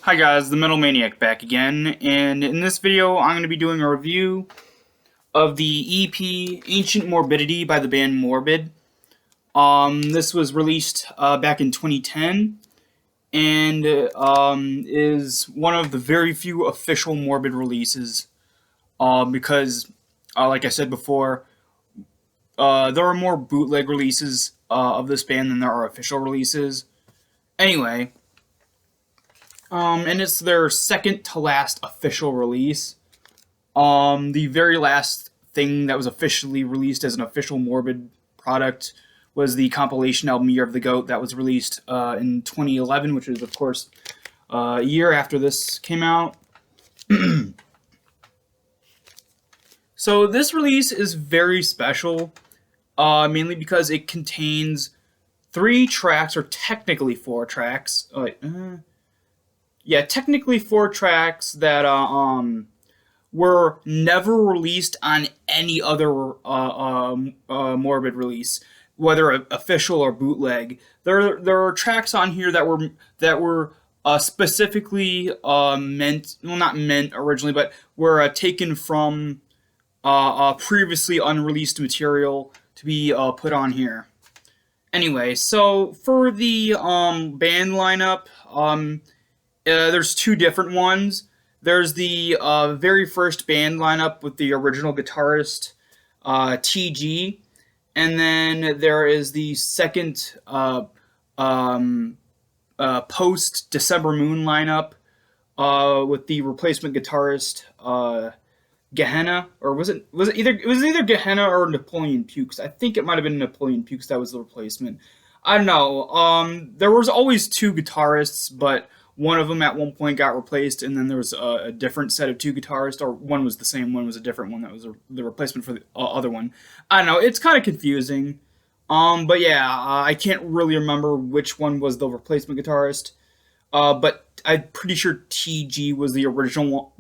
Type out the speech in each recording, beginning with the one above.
Hi guys, the Metal Maniac back again, and in this video I'm going to be doing a review of the EP Ancient Morbidity by the band Morbid. This was released back in 2010 and is one of the very few official Morbid releases because, like I said before, there are more bootleg releases of this band than there are official releases. Anyway, and it's their second to last official release. The very last thing that was officially released as an official Morbid product was the compilation album Year of the Goat that was released in 2011, which is, of course, a year after this came out. So this release is very special, mainly because it contains 3 tracks, or technically 4 tracks. Technically 4 tracks that were never released on any other Morbid release, whether official or bootleg. There are tracks on here that were specifically not meant originally, but were taken from previously unreleased material to be put on here. Anyway, so for the band lineup, there's 2 different ones. There's the very first band lineup with the original guitarist, TG, and then there is the second post-December Moon lineup with the replacement guitarist, Gehenna, or was it either Gehenna or Napoleon Pukes? I think it might have been Napoleon Pukes that was the replacement. I don't know. There was always 2 guitarists, but one of them at one point got replaced, and then there was a different set of 2 guitarists, or one was the same, one was a different one that was the replacement for the other one. I don't know, it's kind of confusing. But yeah, I can't really remember which one was the replacement guitarist. But I'm pretty sure TG was the original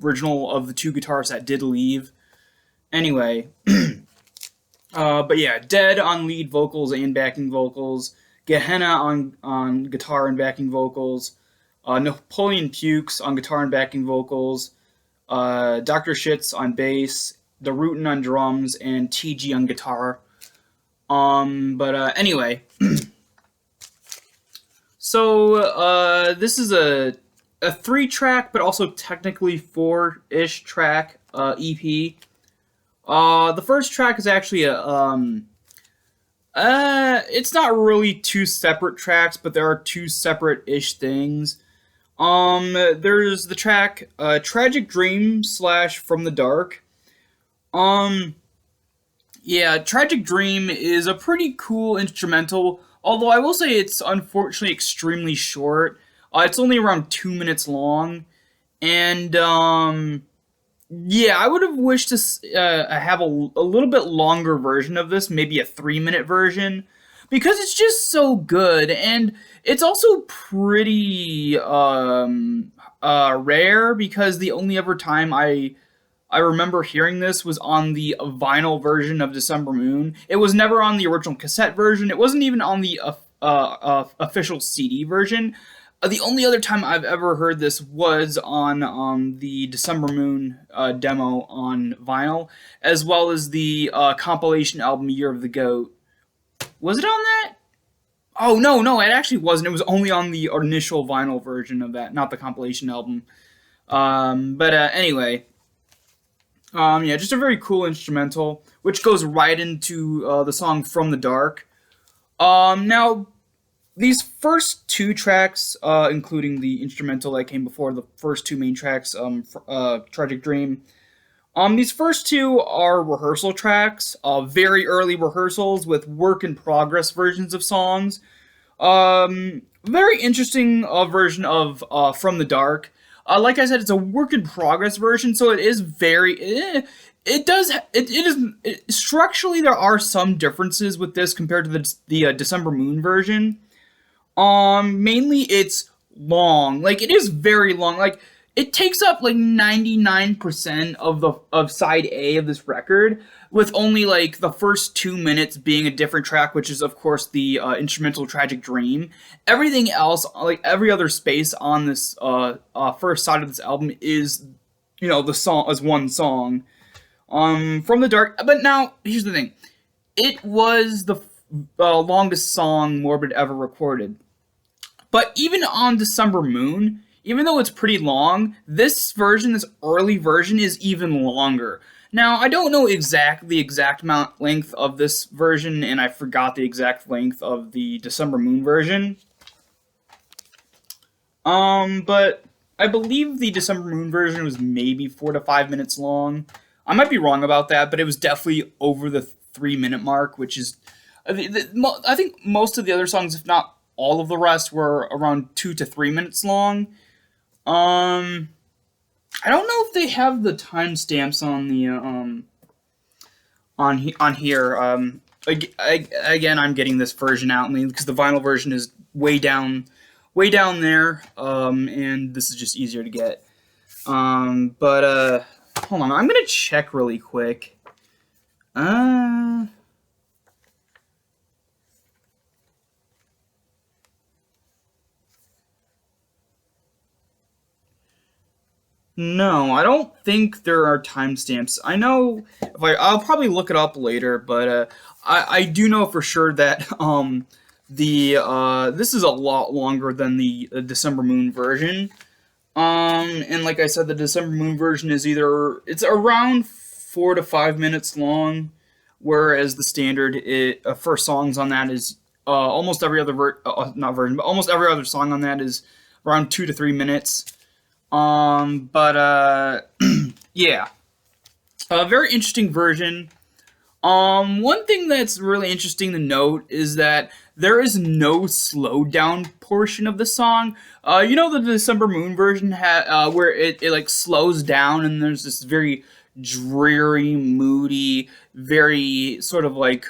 of the 2 guitarists that did leave. Anyway, but yeah, Dead on lead vocals and backing vocals, Gehenna on guitar and backing vocals, Napoleon Pukes on guitar and backing vocals, Dr. Shits on bass, The Rootin' on drums, and TG on guitar. Anyway, so this is a 3-track, but also technically 4-ish track EP. The first track is actually it's not really 2 separate tracks, but there are 2 separate-ish things. There's the track, Tragic Dream / From the Dark. Yeah, Tragic Dream is a pretty cool instrumental, although I will say it's unfortunately extremely short. It's only around 2 minutes long, and, yeah, I would have wished to have a little bit longer version of this, maybe a 3-minute version, because it's just so good, and it's also pretty rare, because the only other time I remember hearing this was on the vinyl version of December Moon. It was never on the original cassette version. It wasn't even on the official CD version. The only other time I've ever heard this was on the December Moon demo on vinyl, as well as the compilation album Year of the Goat. Was it on that? Oh, no, it actually wasn't. It was only on the initial vinyl version of that, not the compilation album. Anyway, yeah, just a very cool instrumental, which goes right into the song From the Dark. Now, these first 2 tracks, including the instrumental that came before the first 2 main tracks, Tragic Dream, these first 2 are rehearsal tracks, very early rehearsals with work-in-progress versions of songs. Very interesting version of From the Dark. Like I said, it's a work-in-progress version, so it is very... structurally, there are some differences with this compared to the December Moon version. Mainly it's long. Like, it is very long. Like, it takes up like 99% of side A of this record, with only like the first 2 minutes being a different track, which is of course the instrumental "Tragic Dream." Everything else, like every other space on this first side of this album, is the song as one song from the dark. But now here's the thing: it was the longest song Morbid ever recorded. But even on December Moon, even though it's pretty long, this early version, is even longer. Now, I don't know the exact length of this version, and I forgot the exact length of the December Moon version. But I believe the December Moon version was maybe 4 to 5 minutes long. I might be wrong about that, but it was definitely over the 3-minute mark, which is, I think most of the other songs, if not all of the rest, were around 2 to 3 minutes long. I don't know if they have the timestamps on the on here. Again, I'm getting this version out because the vinyl version is way down there, and this is just easier to get. But hold on, I'm gonna check really quick. No, I don't think there are timestamps. I know I'll probably look it up later, but I do know for sure that this is a lot longer than the December Moon version. And like I said, the December Moon version is it's around 4 to 5 minutes long, whereas the standard for songs on that is almost every other almost every other song on that is around 2 to 3 minutes. Yeah, a very interesting version. One thing that's really interesting to note is that there is no slowed down portion of the song. The December Moon version where it like slows down, and there's this very dreary, moody, very sort of like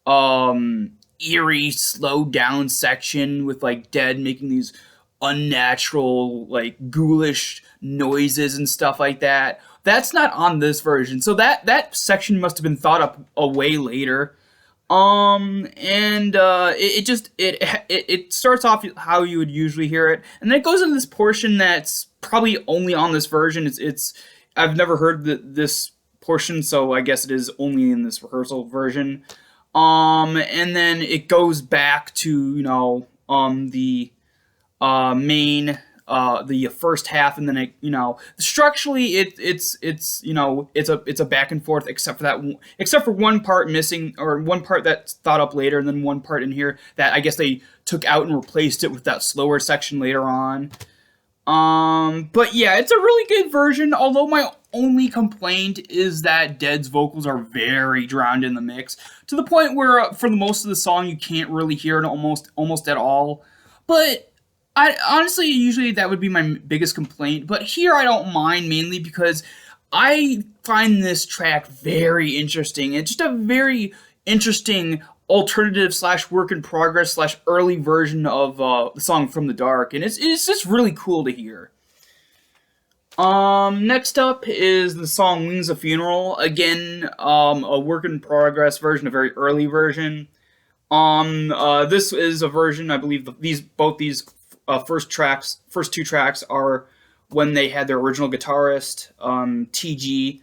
eerie slowed down section with like Dead making these unnatural, like ghoulish noises and stuff like that. That's not on this version, so that section must have been thought up a way later. It starts off how you would usually hear it, and then it goes into this portion that's probably only on this version. I've never heard this portion, so I guess it is only in this rehearsal version. And then it goes back to the main the first half, and then structurally it's a back and forth, except for one part missing, or one part that's thought up later, and then one part in here that I guess they took out and replaced it with that slower section later on. But yeah, it's a really good version, although my only complaint is that Dead's vocals are very drowned in the mix, to the point where for the most of the song you can't really hear it almost at all. But I honestly, usually that would be my biggest complaint, but here I don't mind, mainly because I find this track very interesting. It's just a very interesting alternative / work in progress / early version of the song From the Dark, and it's just really cool to hear. Next up is the song Wings of Funeral. Again, a work in progress version, a very early version. This is a version, I believe both these first two tracks are when they had their original guitarist, TG,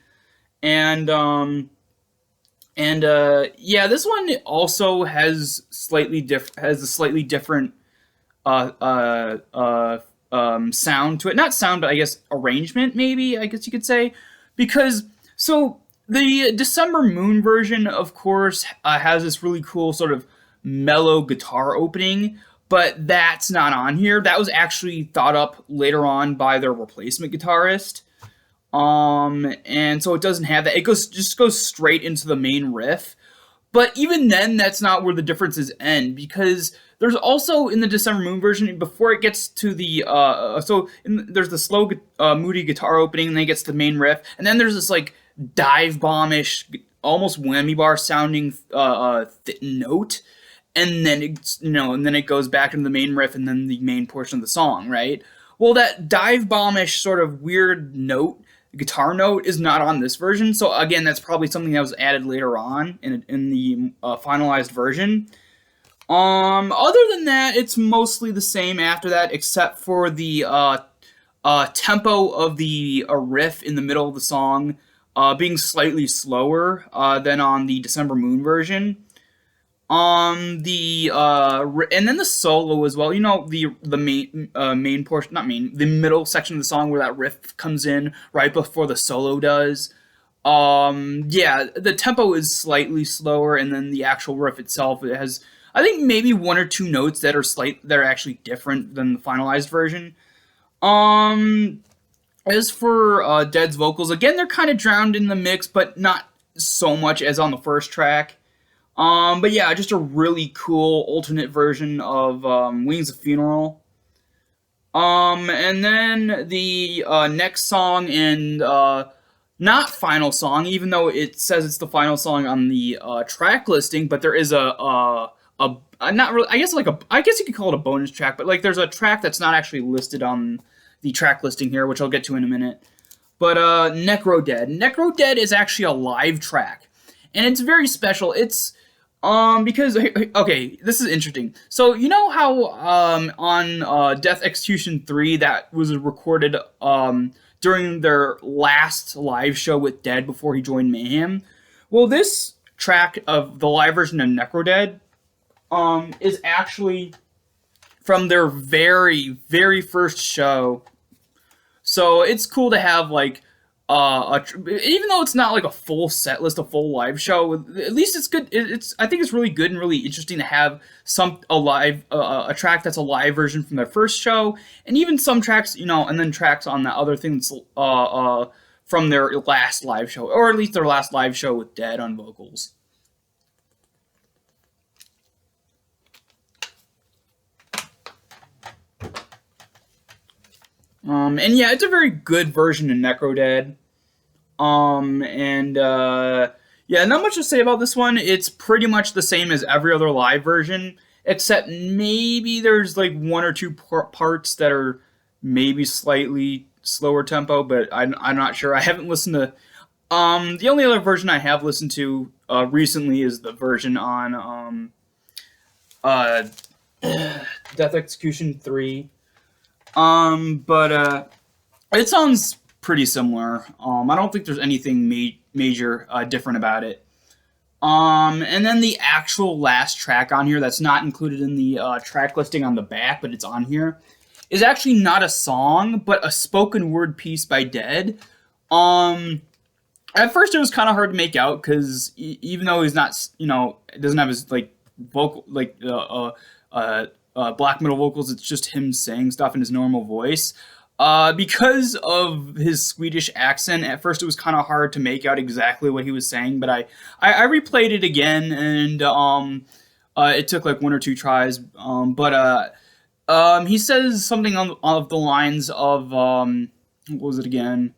yeah, this one also has a slightly different sound to it. Not sound, but I guess arrangement, maybe, I guess you could say. Because, so, the December Moon version, of course, has this really cool sort of mellow guitar opening, but that's not on here. That was actually thought up later on by their replacement guitarist. And so it doesn't have that. It just goes straight into the main riff. But even then, that's not where the differences end, because there's also in the December Moon version, before it gets to the there's the slow moody guitar opening, and then it gets to the main riff, and then there's this like dive bomb-ish, almost whammy bar sounding note, and then it goes back into the main riff and then the main portion of the song, right? Well, that dive bombish sort of weird note, guitar note, is not on this version. So again, that's probably something that was added later on in the finalized version. Other than that, it's mostly the same after that, except for the tempo of the riff in the middle of the song being slightly slower than on the December Moon version. And then the solo as well. You know, the main portion, not main, the middle section of the song where that riff comes in right before the solo does. Yeah, the tempo is slightly slower, and then the actual riff itself, it has, I think, maybe one or two notes that are actually different than the finalized version. As for Dead's vocals, again, they're kind of drowned in the mix, but not so much as on the first track. But yeah, just a really cool alternate version of Wings of Funeral. And then the next song and not final song, even though it says it's the final song on the track listing, but there is a not really, I guess you could call it a bonus track, but like there's a track that's not actually listed on the track listing here, which I'll get to in a minute. But Necro Dead. Necro Dead is actually a live track, and it's very special. It's because, okay, this is interesting. So you know how on Death Execution 3 that was recorded during their last live show with Dead before he joined Mayhem? Well, this track of the live version of Necro Dead is actually from their very, very first show. So it's cool to have like even though it's not like a full set list, a full live show, at least it's good. I think it's really good and really interesting to have a track that's a live version from their first show, and even some tracks, you know, and then tracks on that other thing that's from their last live show, or at least their last live show with Dead on vocals. And yeah, it's a very good version of Necro Dead. Yeah, not much to say about this one. It's pretty much the same as every other live version, except maybe there's like one or two parts that are maybe slightly slower tempo, but I'm not sure. I haven't listened to. The only other version I have listened to recently is the version on Death Execution 3. But it sounds pretty similar. I don't think there's anything major different about it. And then the actual last track on here that's not included in the track listing on the back, but it's on here, is actually not a song, but a spoken word piece by Dead. At first it was kind of hard to make out, because even though he's not, you know, doesn't have his like vocal, like black metal vocals, it's just him saying stuff in his normal voice. Because of his Swedish accent, at first it was kind of hard to make out exactly what he was saying, but I replayed it again, and it took like one or two tries. He says something of the lines of what was it again?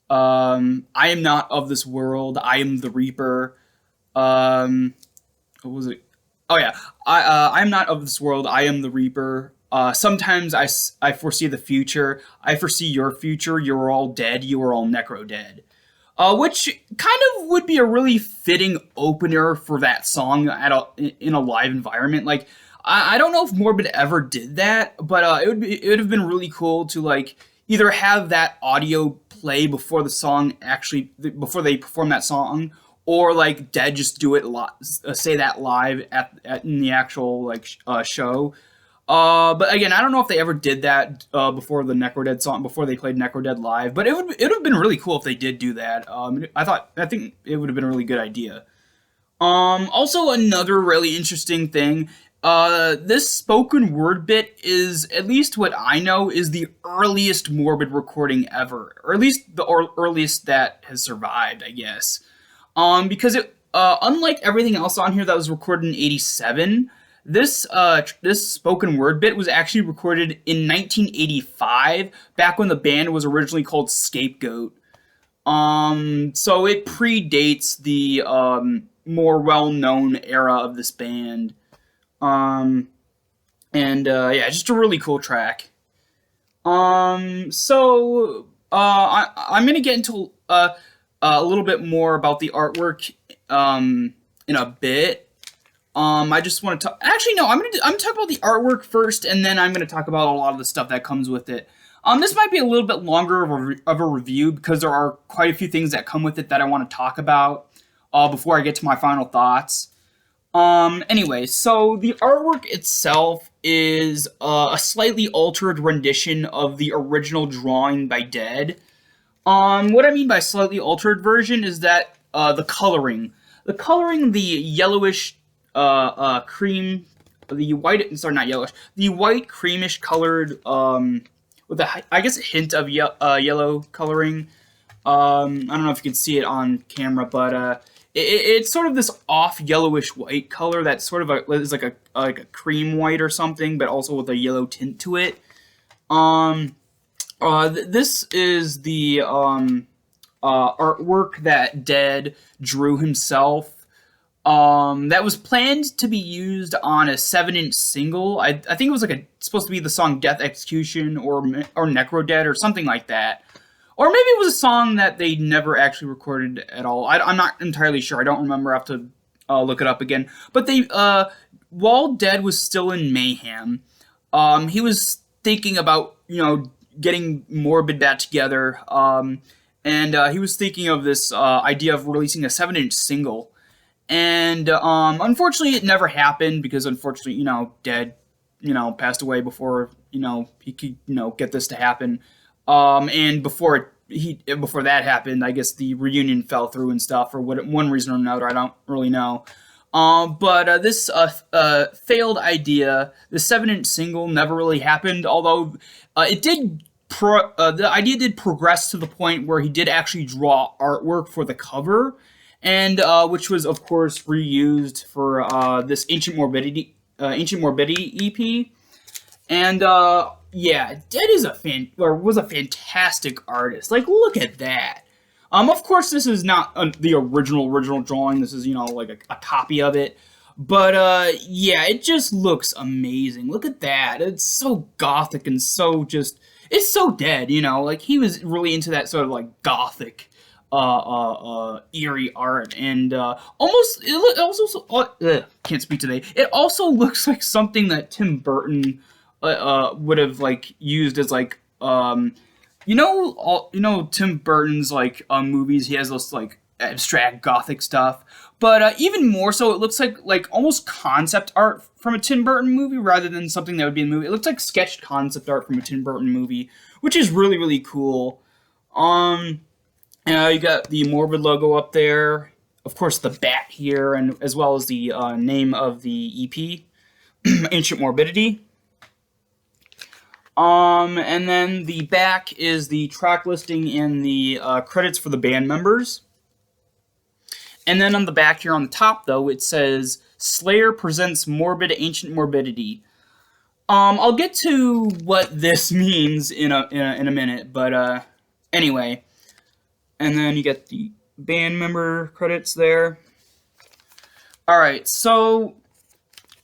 I am not of this world. I am the Reaper. What was it? Oh yeah, I am not of this world. I am the Reaper. Sometimes I foresee the future. I foresee your future. You are all dead. You are all Necro Dead. Which kind of would be a really fitting opener for that song in a live environment. Like, I don't know if Morbid ever did that, but it would have been really cool to like either have that audio play before the song before they perform that song, or like Dead just do it say that live in the actual like show. But again, I don't know if they ever did that before the Necro Dead song, before they played Necro Dead live. But it would have been really cool if they did do that. I think it would have been a really good idea. Also, another really interesting thing. This spoken word bit is, at least what I know, is the earliest Morbid recording ever, or at least the earliest that has survived, I guess. Because it, unlike everything else on here that was recorded in '87. This spoken word bit was actually recorded in 1985, back when the band was originally called Scapegoat. So it predates the more well-known era of this band. Yeah, just a really cool track. I'm gonna get into a little bit more about the artwork in a bit. I just want to talk. Actually, no. I'm gonna talk about the artwork first, and then I'm gonna talk about a lot of the stuff that comes with it. This might be a little bit longer of a review because there are quite a few things that come with it that I want to talk about before I get to my final thoughts. Anyway, so the artwork itself is a slightly altered rendition of the original drawing by Dead. What I mean by slightly altered version is that the yellowish cream, the white, sorry, not yellowish, the white creamish colored, with I guess a hint of yellow coloring. I don't know if you can see it on camera, but it's sort of this off yellowish white color that sort of is like a cream white or something, but also with a yellow tint to it. This is the artwork that Dead drew himself. That was planned to be used on a 7-inch single. I think it was supposed to be the song Death Execution or Necro Dead or something like that. Or maybe it was a song that they never actually recorded at all. I'm not entirely sure. I don't remember. I have to look it up again. But while Dead was still in Mayhem, he was thinking about, getting Morbid back together. And he was thinking of this idea of releasing a 7-inch single. And unfortunately, it never happened because, unfortunately, Dead, passed away before, he could, get this to happen. And before that happened, I guess the reunion fell through and stuff for one reason or another. I don't really know. But this failed idea, the 7-inch single, never really happened. Although it did, the idea did progress to the point where he did actually draw artwork for the cover, and which was of course reused for this Ancient Morbidity EP. And yeah, Dead was a fantastic artist. Like, look at that. Of course, this is not the original drawing. This is, like a copy of it. But yeah, it just looks amazing. Look at that. It's so gothic and it's so Dead. Like he was really into that sort of like gothic, eerie art, and can't speak today. It also looks like something that Tim Burton would have like used as like Tim Burton's like movies. He has this like abstract gothic stuff, but even more so, it looks like almost concept art from a Tim Burton movie rather than something that would be in the movie. It looks like sketched concept art from a Tim Burton movie, which is really really cool. You got the Morbid logo up there, of course the bat here, and as well as the name of the EP, Ancient Morbidity. And then the back is the track listing and the credits for the band members. And then on the back here on the top, though, it says Slayer presents Morbid Ancient Morbidity. I'll get to what this means in a minute, but anyway. And then you get the band member credits there. All right, so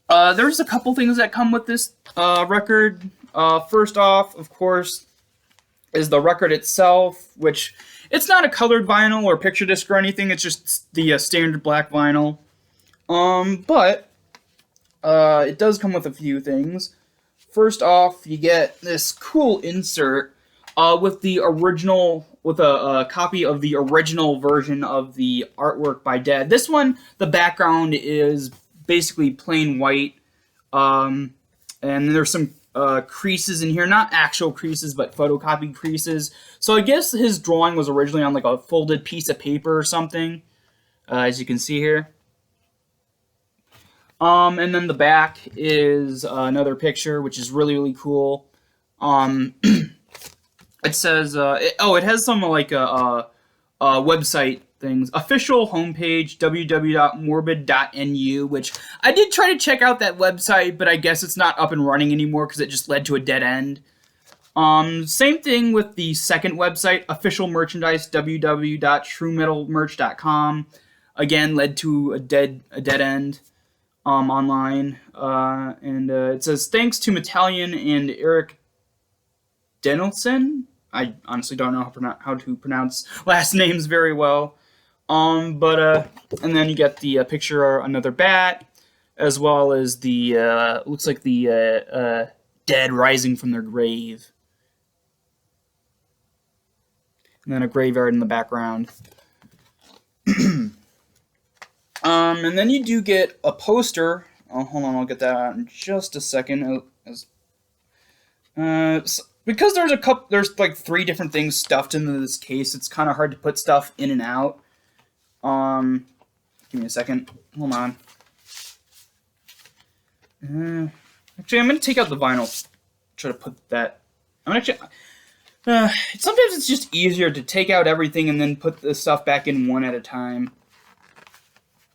there's a couple things that come with this record. First off, of course, is the record itself, which it's not a colored vinyl or picture disc or anything. It's just the standard black vinyl. But it does come with a few things. First off, you get this cool insert with a copy of the original version of the artwork by Dead. This one, the background is basically plain white, and there's some creases in here, not actual creases, but photocopied creases. So I guess his drawing was originally on like a folded piece of paper or something, as you can see here. And then the back is another picture, which is really, really cool. It says, it has some like website things. Official homepage, www.morbid.nu, which I did try to check out that website, but I guess it's not up and running anymore because it just led to a dead end. Same thing with the second website, official merchandise, www.truemetalmerch.com. Again, led to a dead end online. And it says, thanks to Metallion and Eric Danielson. I honestly don't know how to pronounce last names very well. And then you get the picture of another bat, as well as the looks like the dead rising from their grave, and then a graveyard in the background. And then you do get a poster. Oh, hold on, I'll get that out in just a second. Because there's like 3 different things stuffed into this case. It's kind of hard to put stuff in and out. Give me a second. Hold on. Actually, I'm gonna take out the vinyl. Try to put that. Sometimes it's just easier to take out everything and then put the stuff back in one at a time.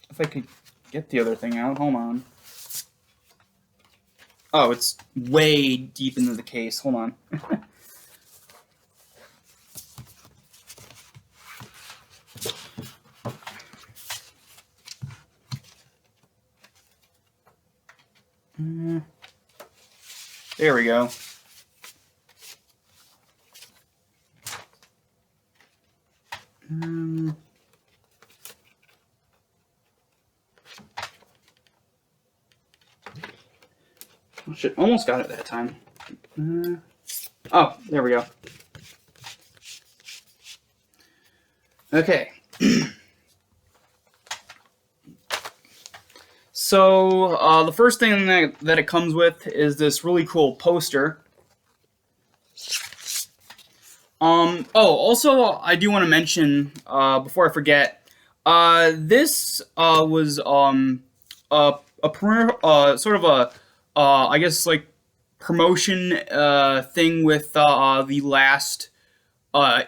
If I could get the other thing out, hold on. Oh, it's way deep into the case. Hold on. There we go. Oh, shit, almost got it that time. Oh, there we go. Okay. So, the first thing that it comes with is this really cool poster. Also, I do want to mention, before I forget, this was sort of a I guess like promotion thing with the last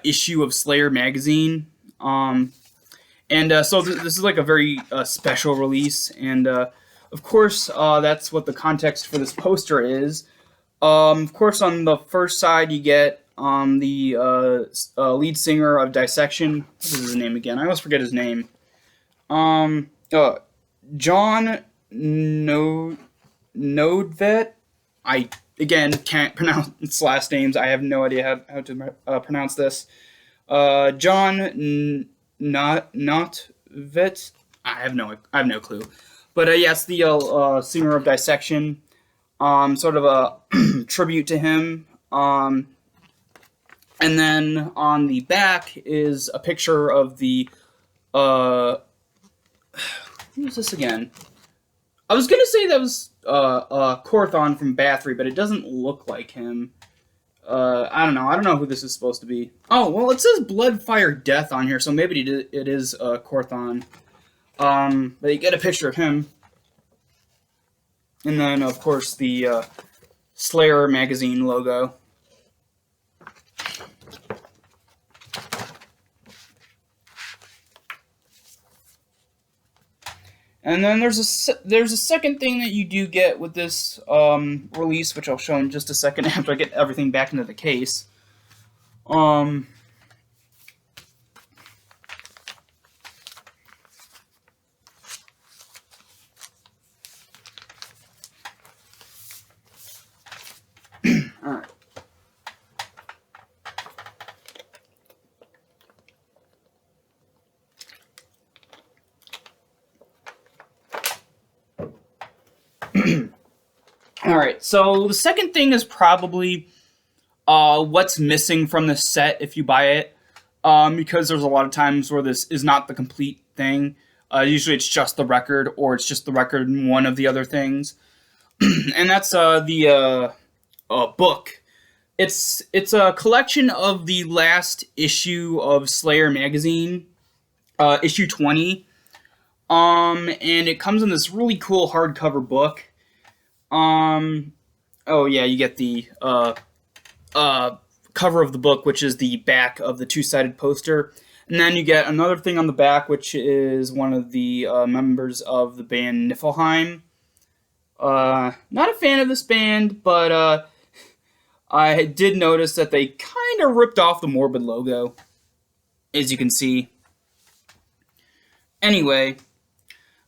issue of Slayer magazine. So this is like a very special release, and of course that's what the context for this poster is. Of course, on the first side you get the lead singer of Dissection. What is his name again? I always forget his name. John Nodvet. I again can't pronounce last names. I have no idea how to pronounce this. John Notvet. I have no clue. But yes, the singer of Dissection. Sort of a tribute to him. And then on the back is a picture of the who is this again? I was gonna say that was Corthon from Bathory, but it doesn't look like him. I don't know. I don't know who this is supposed to be. Oh, well, it says Blood, Fire, Death on here, so maybe it is Corthon. But you get a picture of him. And then, of course, the Slayer magazine logo. And then there's a second thing that you do get with this release, which I'll show in just a second after I get everything back into the case. Alright. Alright, so the second thing is probably what's missing from the set if you buy it, because there's a lot of times where this is not the complete thing. Usually it's just the record, or it's just the record and one of the other things. And that's the book. It's a collection of the last issue of Slayer magazine, issue 20. And it comes in this really cool hardcover book. Oh yeah, you get the cover of the book, which is the back of the two-sided poster. And then you get another thing on the back, which is one of the members of the band Niflheim. Not a fan of this band, but I did notice that they kind of ripped off the Morbid logo, as you can see. Anyway,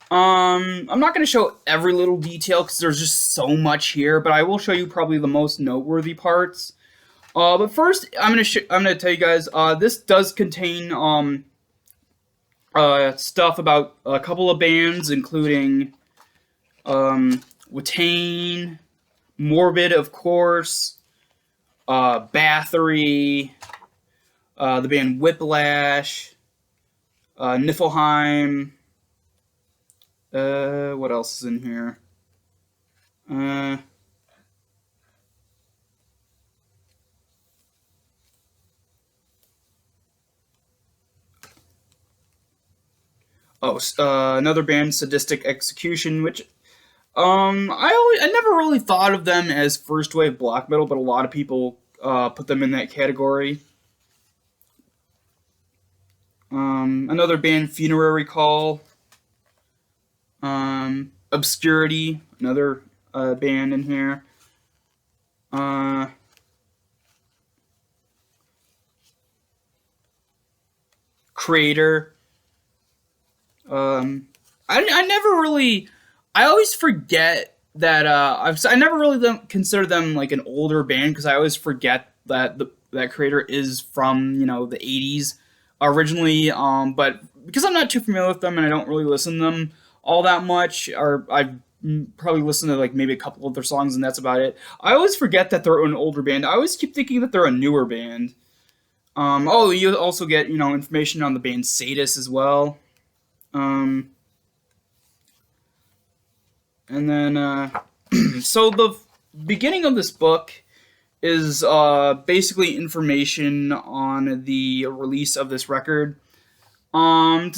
I'm not going to show every little detail because there's just so much here, but I will show you probably the most noteworthy parts. But first, I'm gonna tell you guys. This does contain stuff about a couple of bands, including Watain, Morbid, of course, Bathory, the band Whiplash, Niflheim. What else is in here? Another band, Sadistic Execution, which I never really thought of them as first wave black metal, but a lot of people put them in that category. Another band, Funerary Call. Obscurity, another band in here. Creator. I never really. I always forget that I never really consider them like an older band because I always forget that that Creator is from the 80s originally. But because I'm not too familiar with them and I don't really listen to them all that much, or I've probably listened to like maybe a couple of their songs and that's about it. I always forget that they're an older band. I always keep thinking that they're a newer band. You also get information on the band Sadist as well. And then so the beginning of this book is basically information on the release of this record. To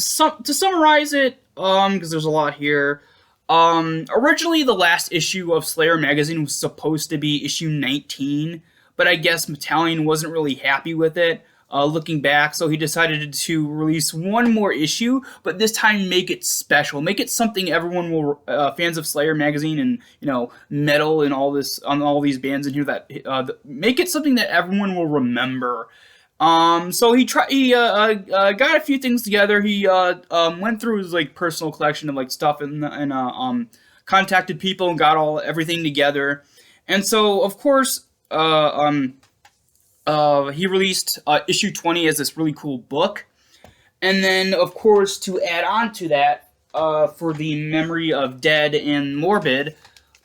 summarize it, because there's a lot here. Originally, the last issue of Slayer magazine was supposed to be issue 19, but I guess Metallian wasn't really happy with it. Looking back, so he decided to release one more issue, but this time make it special, make it something everyone will, fans of Slayer magazine and metal and all this on all these bands in here that make it something that everyone will remember. So he got a few things together. He went through his like personal collection of like stuff and contacted people and got everything together, and so of course he released issue 20 as this really cool book. And then, of course, to add on to that, for the memory of Dead and Morbid,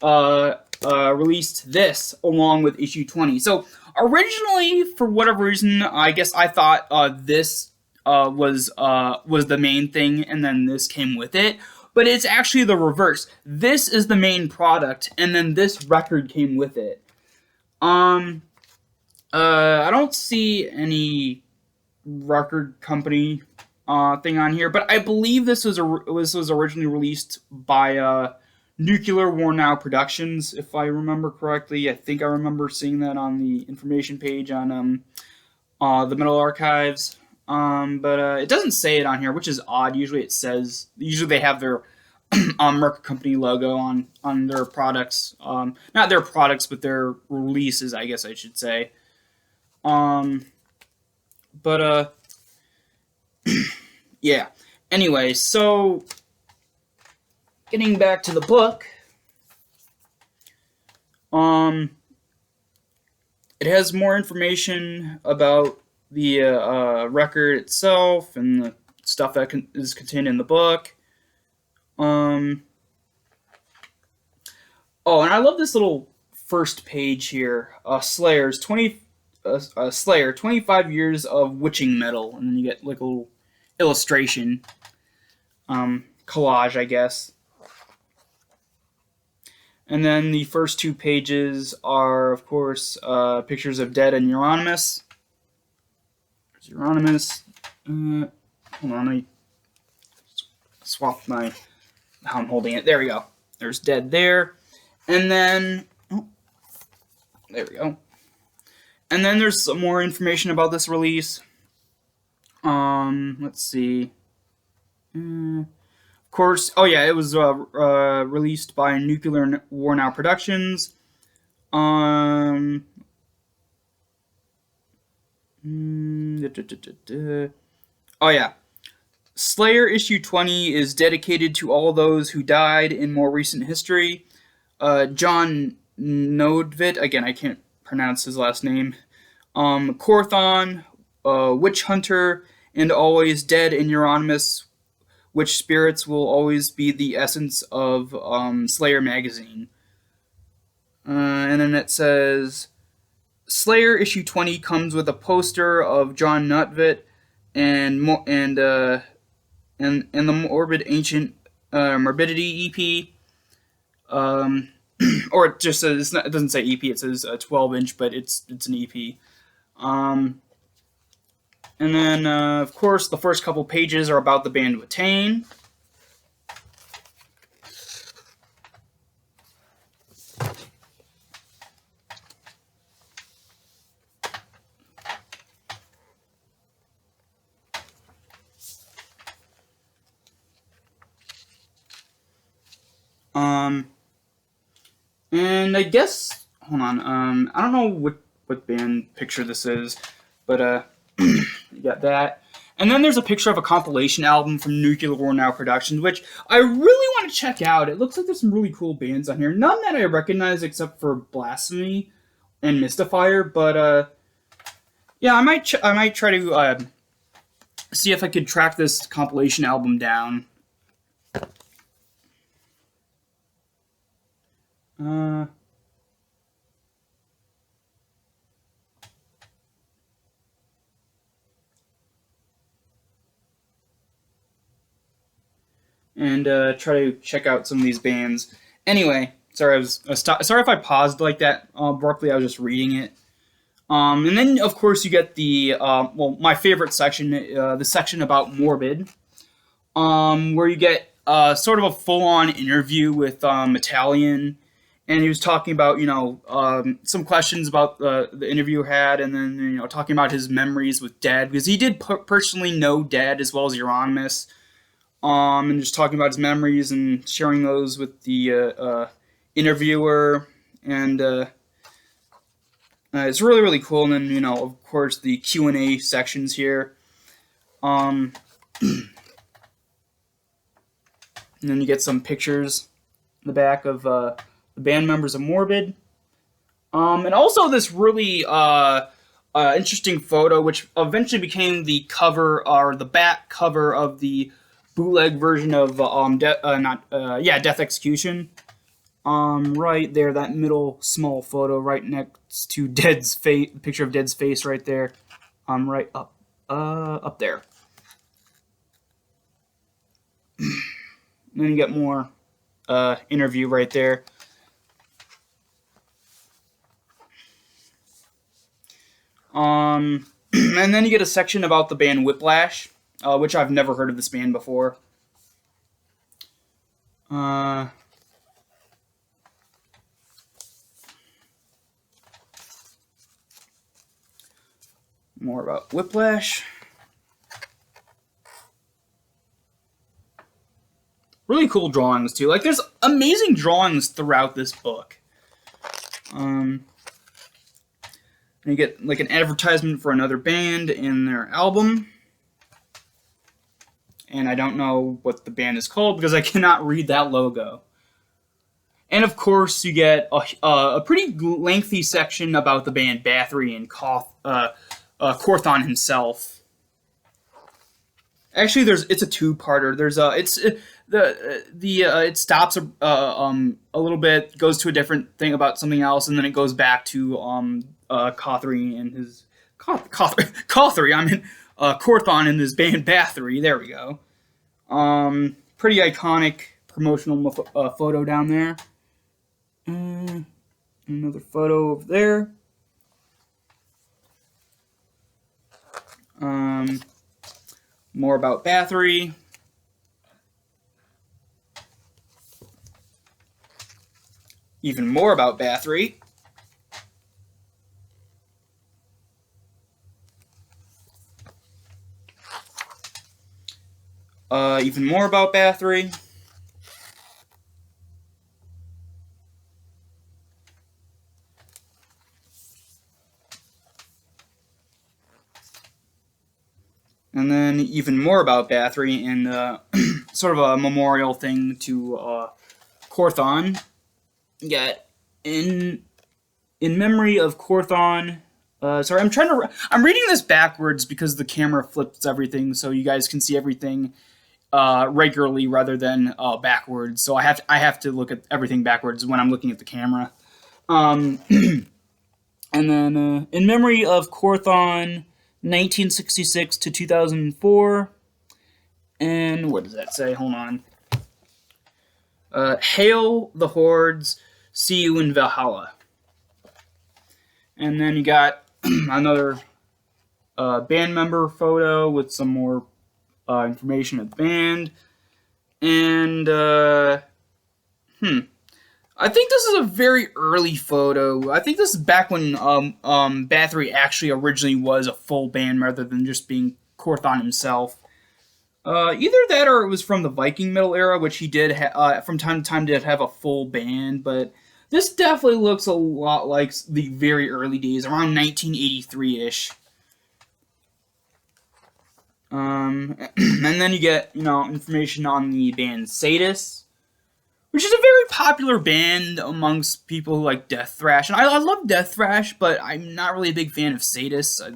released this along with issue 20. So, originally, for whatever reason, I guess I thought this was the main thing, and then this came with it. But it's actually the reverse. This is the main product, and then this record came with it. I don't see any record company thing on here, but I believe this was originally released by Nuclear War Now Productions, if I remember correctly. I think I remember seeing that on the information page on the Metal Archives. But it doesn't say it on here, which is odd. Usually they have their record company logo on their products. Not their products, but their releases, I guess I should say. Yeah. Anyway, so getting back to the book, it has more information about the record itself and the stuff that is contained in the book. And I love this little first page here. Slayer, 25 years of witching metal, and then you get like a little illustration, collage, I guess. And then the first two pages are, of course, pictures of Dead and Euronymous. There's Euronymous. Hold on, I swapped how I'm holding it. There we go. There's Dead there. And then, there we go. And then there's some more information about this release. Let's see. Of course, it was released by Nuclear War Now Productions. Slayer issue 20 is dedicated to all those who died in more recent history. John Nodvit, again, I can't pronounce his last name, Corthon, Witch Hunter, and Always Dead in Euronymous, which spirits will always be the essence of Slayer magazine. And then it says Slayer issue 20 comes with a poster of John Nutvet and the Morbid Ancient Morbidity EP. Or it just says it doesn't say EP. It says a 12-inch, but it's an EP. And then of course the first couple pages are about the band Watain. And I guess, hold on, I don't know what band picture this is, but you got that. And then there's a picture of a compilation album from Nuclear War Now Productions, which I really want to check out. It looks like there's some really cool bands on here. None that I recognize except for Blasphemy and Mystifier, but yeah, I might try to see if I could track this compilation album down. And try to check out some of these bands. Anyway, sorry sorry if I paused like that abruptly. I was just reading it. And then of course you get the my favorite section, the section about Morbid, where you get sort of a full-on interview with Italian, and he was talking about some questions about the interview had, and then talking about his memories with Dead, because he did personally know Dead as well as Euronymous. And just talking about his memories and sharing those with the interviewer, and it's really, really cool. And then, of course, the Q&A sections here. And then you get some pictures in the back of the band members of Morbid. And also this really interesting photo, which eventually became the cover, or the back cover of the bootleg version of Death Execution. Right there, that middle small photo right next to Dead's face, the picture of Dead's face right there. Right up there. Then you get more interview right there. And then you get a section about the band Whiplash, which I've never heard of this band before. More about Whiplash. Really cool drawings too. Like, there's amazing drawings throughout this book. And you get like an advertisement for another band in their album. And I don't know what the band is called because I cannot read that logo. And of course, you get a pretty lengthy section about the band Bathory and Corthon himself. Actually, it's a two-parter. There's it stops a little bit, goes to a different thing about something else, and then it goes back to Corthon and his Corthon and his band Bathory. There we go. Pretty iconic promotional photo down there. Another photo over there. More about Bathory. Even more about Bathory. Even more about Bathory. And then even more about Bathory and sort of a memorial thing to Corthon. Yeah, in memory of Corthon, Sorry, I'm reading this backwards because the camera flips everything, so you guys can see everything regularly rather than backwards. So I have to look at everything backwards when I'm looking at the camera. Um, and then in memory of Korthon, 1966 to 2004. And what does that say? Hold on. Hail the Hordes, see you in Valhalla. And then you got another band member photo with some more information of the band. And, I think this is a very early photo. I think this is back when Bathory actually originally was a full band rather than just being Korthon himself. Either that or it was from the Viking metal era, which he did from time to time did have a full band, but this definitely looks a lot like the very early days, around 1983-ish. And then you get, information on the band Sadus, which is a very popular band amongst people who like death thrash. And I love death thrash, but I'm not really a big fan of Sadus. I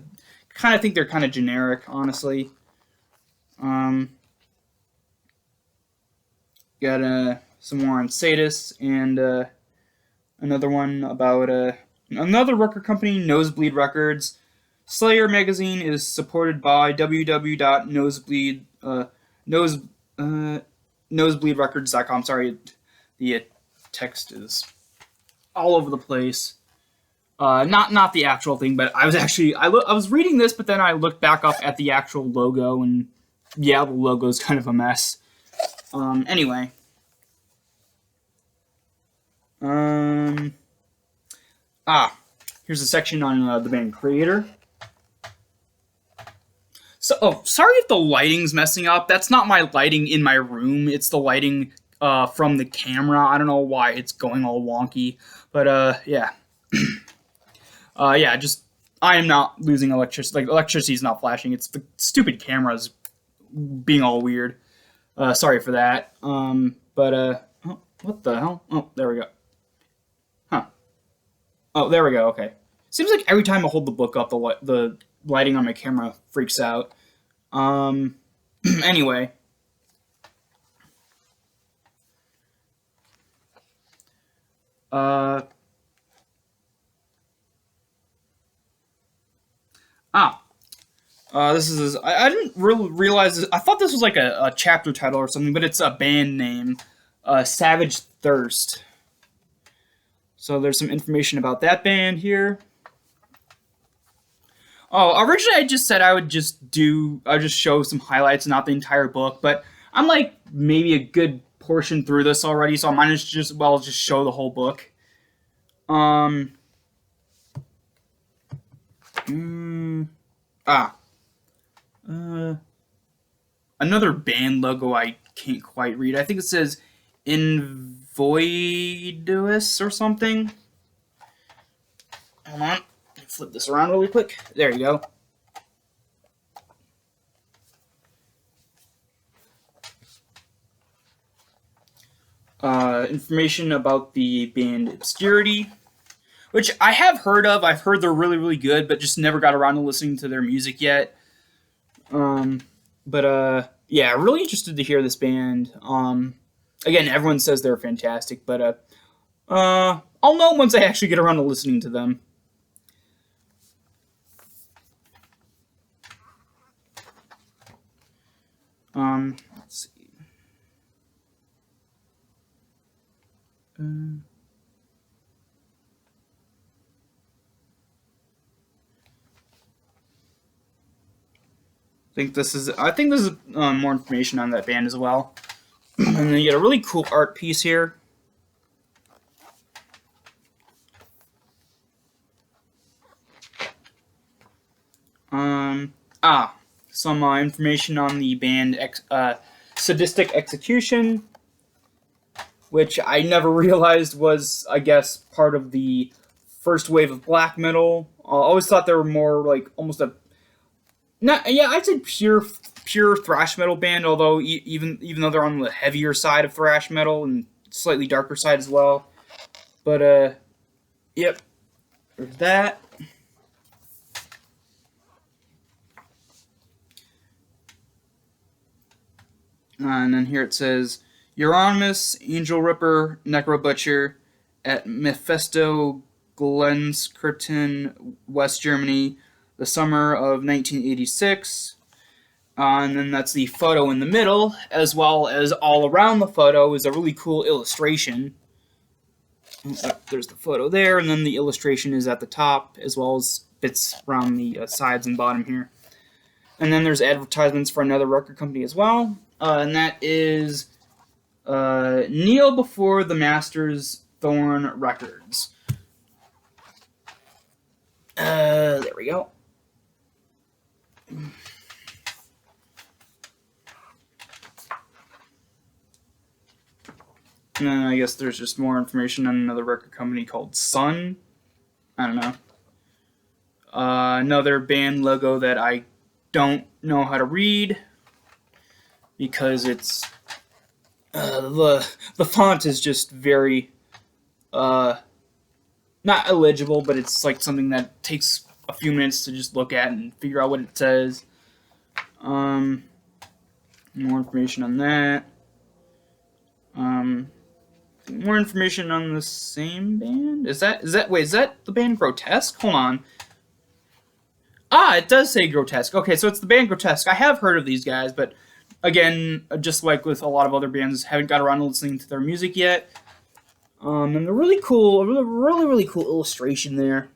kind of think they're kind of generic, honestly. Got some more on Sadus, and another one about another record company, Nosebleed Records. Slayer magazine is supported by nosebleedrecords.com. Sorry, the text is all over the place. Not the actual thing, but I was actually I was reading this, but then I looked back up at the actual logo, and yeah, the logo's kind of a mess. Anyway. Here's a section on the band Creator. So, sorry if the lighting's messing up. That's not my lighting in my room. It's the lighting from the camera. I don't know why it's going all wonky, but yeah. Just I am not losing electricity. Like, electricity's not flashing. It's the stupid cameras being all weird. Sorry for that. Oh, what the hell? Oh, there we go. Huh. Oh, there we go. Okay. Seems like every time I hold the book up, the lighting on my camera freaks out. Anyway. This is, I didn't really realize this. I thought this was like a chapter title or something, but it's a band name, Savage Thirst. So there's some information about that band here. Oh, originally I just said I would just show some highlights, not the entire book, but I'm like maybe a good portion through this already, so I might just show the whole book. Another band logo I can't quite read. I think it says Invoidus or something. Hold on. Flip this around really quick. There you go. Information about the band Obscurity, which I have heard of. I've heard they're really, really good, but just never got around to listening to their music yet. Yeah, really interested to hear this band. Again, everyone says they're fantastic, but I'll know once I actually get around to listening to them. Let's see. I think this is more information on that band as well. And then you get a really cool art piece here. Some information on the band Sadistic Execution, which I never realized was, I guess, part of the first wave of black metal. I always thought they were more like almost I'd say pure thrash metal band, although even though they're on the heavier side of thrash metal and slightly darker side as well. But yep, there's that. And then here it says, Euronymous, Angel Ripper, Necro Butcher, at Mephisto Glenskirchen, West Germany, the summer of 1986. And then that's the photo in the middle, as well as all around the photo is a really cool illustration. There's the photo there, and then the illustration is at the top, as well as bits around the sides and bottom here. And then there's advertisements for another record company as well, and that is Kneel Before the Master's Thorn Records. There we go. And then I guess there's just more information on another record company called Sun. I don't know. Another band logo that I don't know how to read because it's the font is just very not illegible, but it's like something that takes a few minutes to just look at and figure out what it says. More information on that. More information on the same band? Is that the band Grotesque? Hold on. It does say Grotesque. Okay, so it's the band Grotesque. I have heard of these guys, but again, just like with a lot of other bands, haven't got around to listening to their music yet. And they're really cool, really cool illustration there.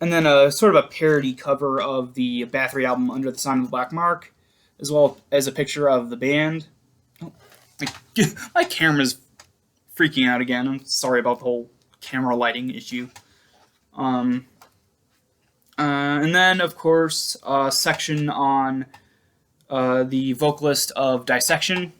And then a sort of a parody cover of the Bathory album Under the Sign of the Black Mark, as well as a picture of the band. My camera's freaking out again. I'm sorry about the whole camera lighting issue. And then, of course, a section on the vocalist of Dissection.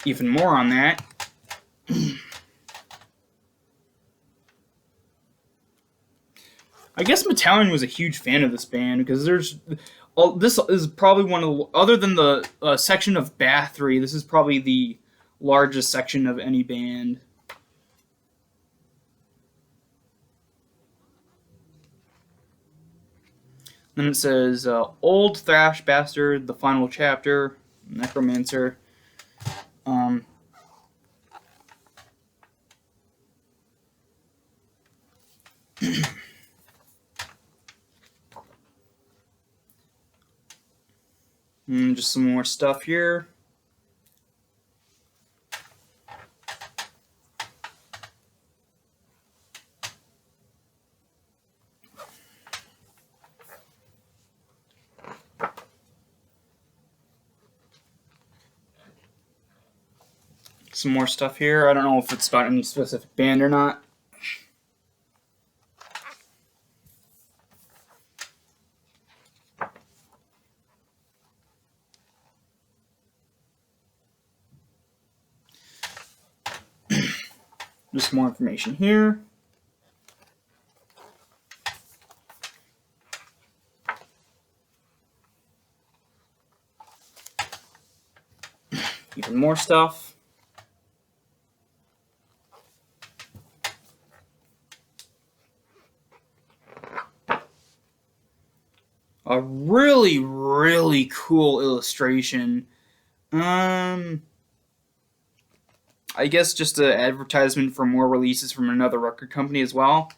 Even more on that. I guess Metallica was a huge fan of this band because this is probably one of the, other than the section of Bathory, this is probably the largest section of any band. Then it says Old Thrash Bastard, The Final Chapter, Necromancer. Just some more stuff here. Some more stuff here. I don't know if it's about any specific band or not. Just more information here. Even more stuff. A really cool illustration. I guess just an advertisement for more releases from another record company as well.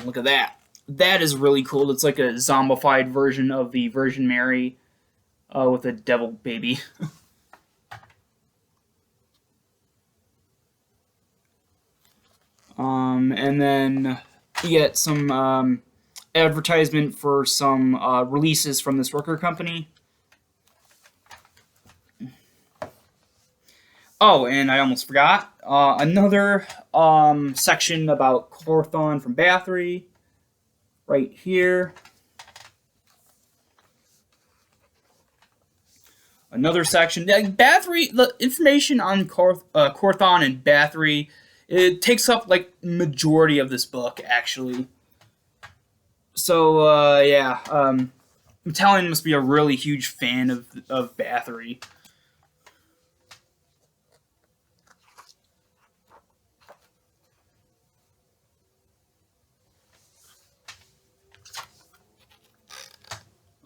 Look at that. That is really cool. It's like a zombified version of the Virgin Mary with a devil baby. And then you get some advertisement for some releases from this record company. Oh, and I almost forgot. Another section about Corthon from Bathory. Right here. Another section. Bathory, the information on Corthon and Bathory, it takes up like majority of this book, actually. So, yeah. Metallica must be a really huge fan of Bathory.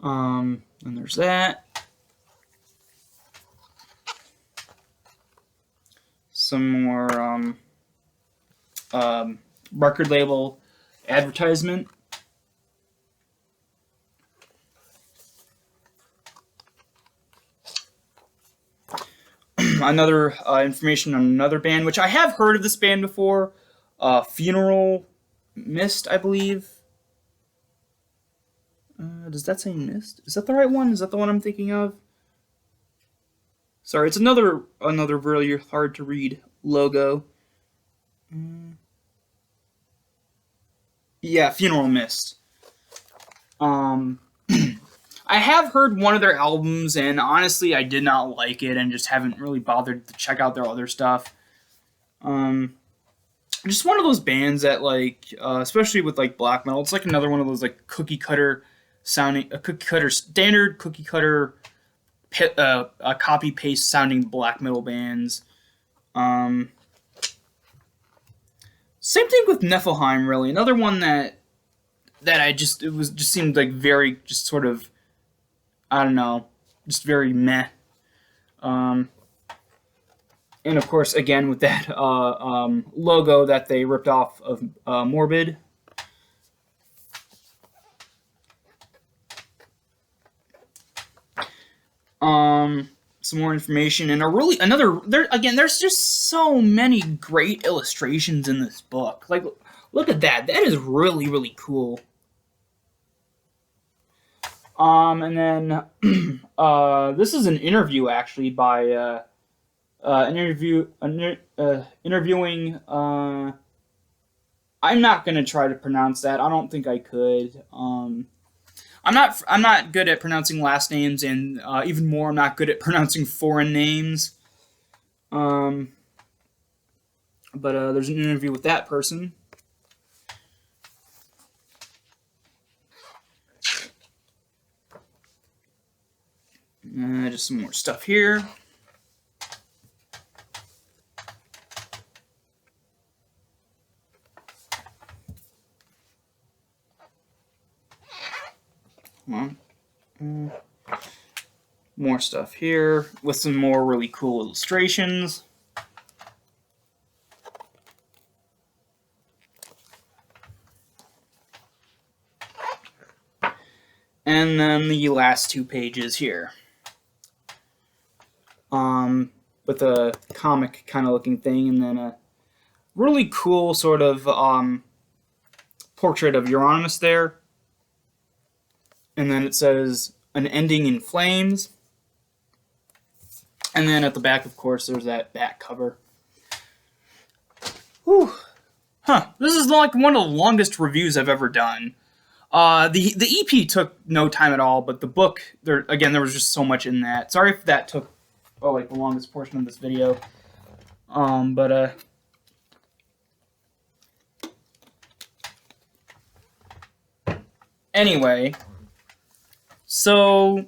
And there's that. Some more record label advertisement. Another information on another band, which I have heard of this band before. Funeral Mist, I believe. Does that say Mist? Is that the right one? Is that the one I'm thinking of? Sorry, it's another really hard to read logo. Yeah, Funeral Mist. I have heard one of their albums, and honestly, I did not like it, and just haven't really bothered to check out their other stuff. Just one of those bands that, like, especially with like black metal, it's like another one of those like cookie cutter sounding, standard cookie cutter, copy paste sounding black metal bands. Same thing with Niflheim, really. Another one that just seemed like very just sort of, I don't know, just very meh. And of course, again with that logo that they ripped off of Morbid. Some more information and there's just so many great illustrations in this book. Like, look at that. That is really, really cool. And then this is an interview actually by interviewing. I'm not gonna try to pronounce that. I don't think I could. I'm not good at pronouncing last names, and even more, I'm not good at pronouncing foreign names. But there's an interview with that person. Just some more stuff here. More stuff here with some more really cool illustrations. And then the last 2 pages here. With a comic kind of looking thing, and then a really cool sort of portrait of Euronymous there. And then it says, an ending in flames. And then at the back, of course, there's that back cover. Whew. This is like one of the longest reviews I've ever done. The EP took no time at all, but the book, there was just so much in that. Sorry if that took, like the longest portion of this video. Anyway, so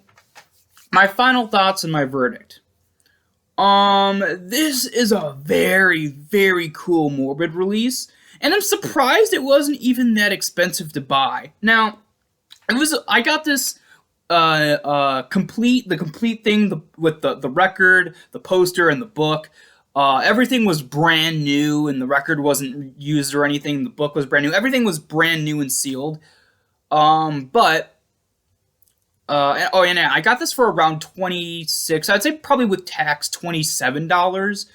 my final thoughts and my verdict. This is a very, very cool Morbid release, and I'm surprised it wasn't even that expensive to buy. Now, I got this complete thing with the record, the poster, and the book. Everything was brand new, and the record wasn't used or anything. The book was brand new. Everything was brand new and sealed. And I got this for around $26. I'd say probably with tax $27.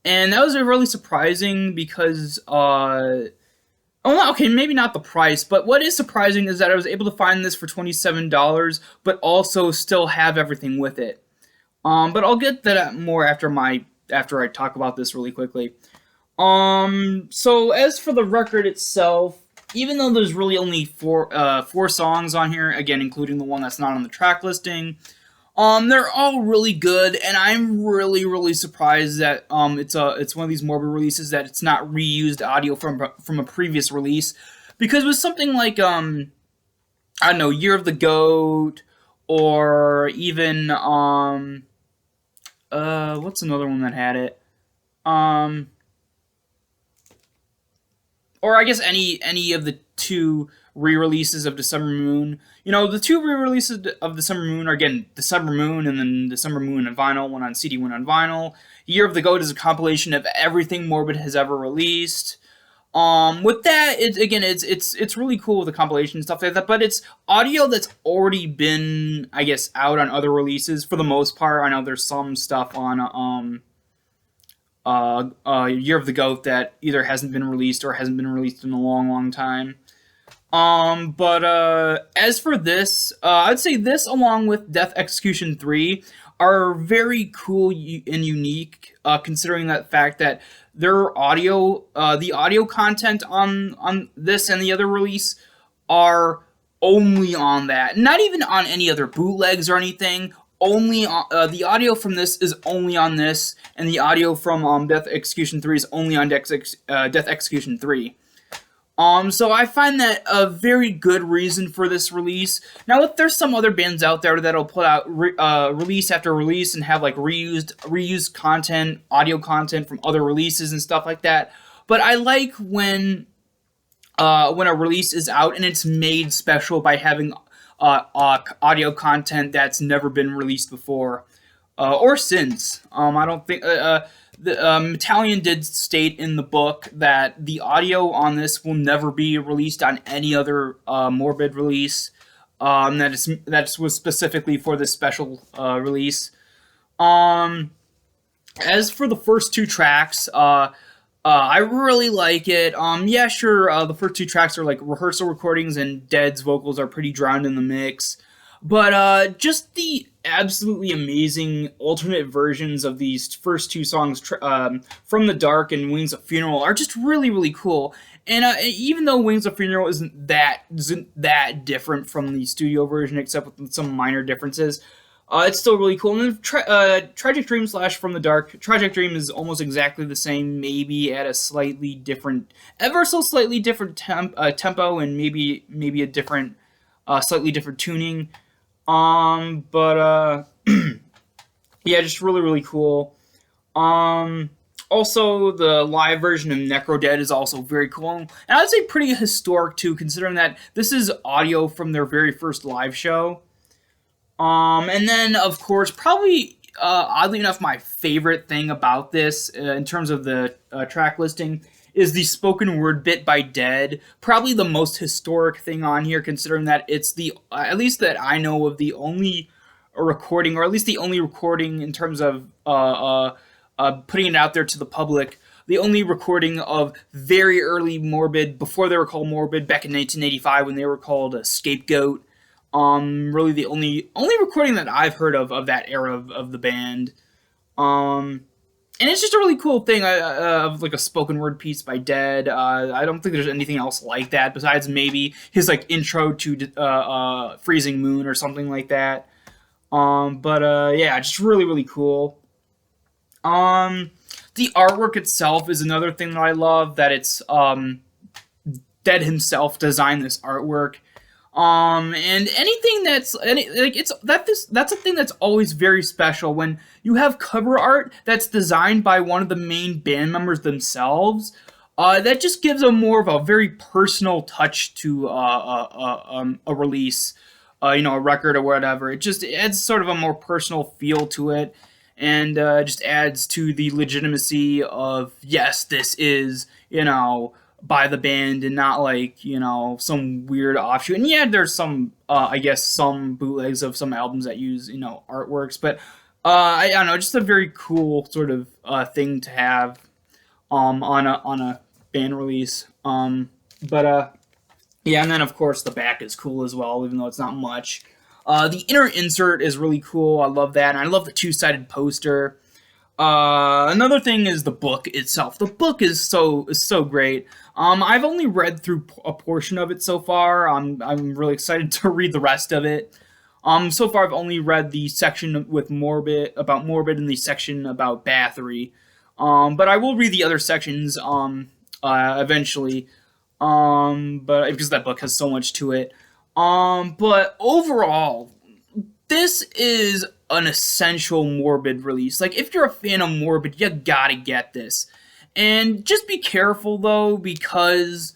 And that was really surprising because okay, maybe not the price, but what is surprising is that I was able to find this for $27, but also still have everything with it. But I'll get that more after I talk about this really quickly. So as for the record itself, even though there's really only four songs on here, again, including the one that's not on the track listing, they're all really good, and I'm really, really surprised that it's one of these Morbid releases that it's not reused audio from a previous release, because with something like I don't know, Year of the Goat, or even what's another one that had it? Or I guess any of the 2 re-releases of December Moon. You know, the two re-releases of December Moon are, again, December Moon and then December Moon on vinyl, one on CD, one on vinyl. Year of the Goat is a compilation of everything Morbid has ever released. With that, it's really cool with the compilation and stuff like that, but it's audio that's already been, I guess, out on other releases for the most part. I know there's some stuff on Year of the Goat that either hasn't been released or hasn't been released in a long, long time. But as for this, I'd say this along with Death Execution 3 are very cool and unique, considering that fact that their audio, the audio content on this and the other release are only on that. Not even on any other bootlegs or anything. Only the audio from this is only on this, and the audio from Death Execution 3 is only on Death Execution 3. So I find that a very good reason for this release. Now, if there's some other bands out there that'll put out release after release and have like reused content, audio content from other releases and stuff like that, but I like when a release is out and it's made special by having audio content that's never been released before or since. I don't think the Metallion did state in the book that the audio on this will never be released on any other Morbid release. That was specifically for this special release. As for the first two tracks, I really like it. Yeah, sure, the first two tracks are like rehearsal recordings and Dead's vocals are pretty drowned in the mix. But just the absolutely amazing alternate versions of these first two songs, From the Dark and Wings of Funeral, are just really, really cool. And even though Wings of Funeral isn't that different from the studio version, except with some minor differences, it's still really cool. And then Tragic Dream / From the Dark. Tragic Dream is almost exactly the same, maybe at a slightly different, ever so slightly different tempo, and maybe a different, slightly different tuning. But yeah, just really, really cool. Also, the live version of Necrodead is also very cool, and I'd say pretty historic too, considering that this is audio from their very first live show. And then, of course, probably, oddly enough, my favorite thing about this, in terms of the track listing, is the spoken word bit by Dead. Probably the most historic thing on here, considering that it's the, at least that I know of, the only recording, or at least the only recording in terms of putting it out there to the public, the only recording of very early Morbid, before they were called Morbid, back in 1985 when they were called Scapegoat. Really the only recording that I've heard of that era of the band. And it's just a really cool thing of like a spoken word piece by Dead. I don't think there's anything else like that besides maybe his like intro to Freezing Moon or something like that. But yeah, just really, really cool. The artwork itself is another thing that I love, that it's Dead himself designed this artwork. And anything that's that's a thing that's always very special when you have cover art that's designed by one of the main band members themselves. That just gives a more of a very personal touch to a release, a record or whatever. It just adds sort of a more personal feel to it, and just adds to the legitimacy of, yes, this is, by the band and not like, some weird offshoot. And yeah, there's some, I guess, some bootlegs of some albums that use, artworks, but I don't know, just a very cool sort of thing to have on a band release. But yeah, and then of course the back is cool as well, even though it's not much. The inner insert is really cool. I love that, and I love the two-sided poster. Another thing is the book itself. The book is so great. I've only read through a portion of it so far. I'm really excited to read the rest of it. So far I've only read the section with Morbid and the section about Bathory. But I will read the other sections eventually. But because that book has so much to it. But overall, this is an essential Morbid release. Like, if you're a fan of Morbid, you gotta get this. And just be careful, though, because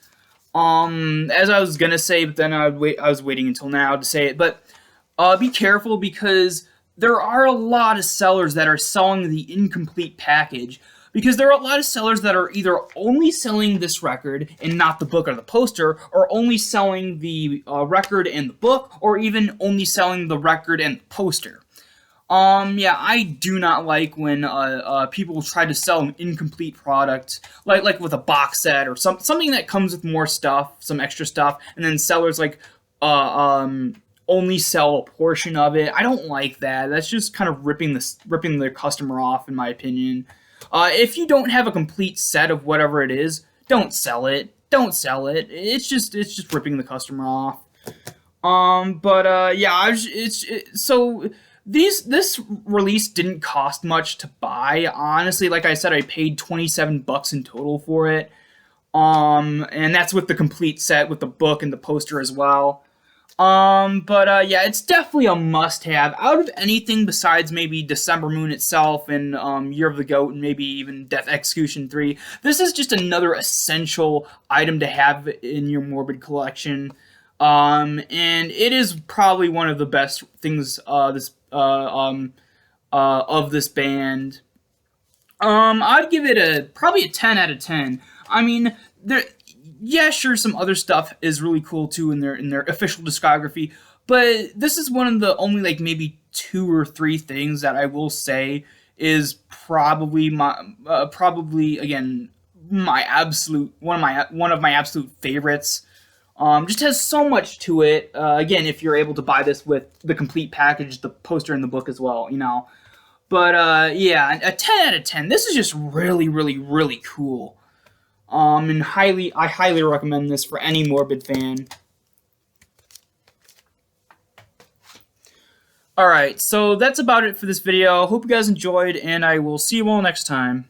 As I was gonna say, but then I was waiting until now to say it. But be careful, because there are a lot of sellers that are selling the incomplete package. Because there are a lot of sellers that are either only selling this record and not the book or the poster, or only selling the record and the book, or even only selling the record and the poster. Yeah, I do not like when people try to sell an incomplete product, like with a box set or something that comes with more stuff, some extra stuff, and then sellers only sell a portion of it. I don't like that. That's just kind of ripping the customer off, in my opinion. If you don't have a complete set of whatever it is, don't sell it. Don't sell it. It's just ripping the customer off. Yeah, so this release didn't cost much to buy. Honestly, like I said, I paid $27 in total for it. And that's with the complete set with the book and the poster as well. Yeah, it's definitely a must-have. Out of anything besides maybe December Moon itself and Year of the Goat and maybe even Death Execution 3, this is just another essential item to have in your Morbid collection. And it is probably one of the best things of this band. I'd give it probably a 10 out of 10. I mean, yeah, sure, some other stuff is really cool too in their official discography, but this is one of the only like maybe 2 or 3 things that I will say is probably again one of my absolute favorites. Just has so much to it. Again, if you're able to buy this with the complete package, the poster and the book as well, you know. But yeah, a 10 out of 10. This is just really, really, really cool. And I highly recommend this for any Morbid fan. Alright, so that's about it for this video. Hope you guys enjoyed, and I will see you all next time.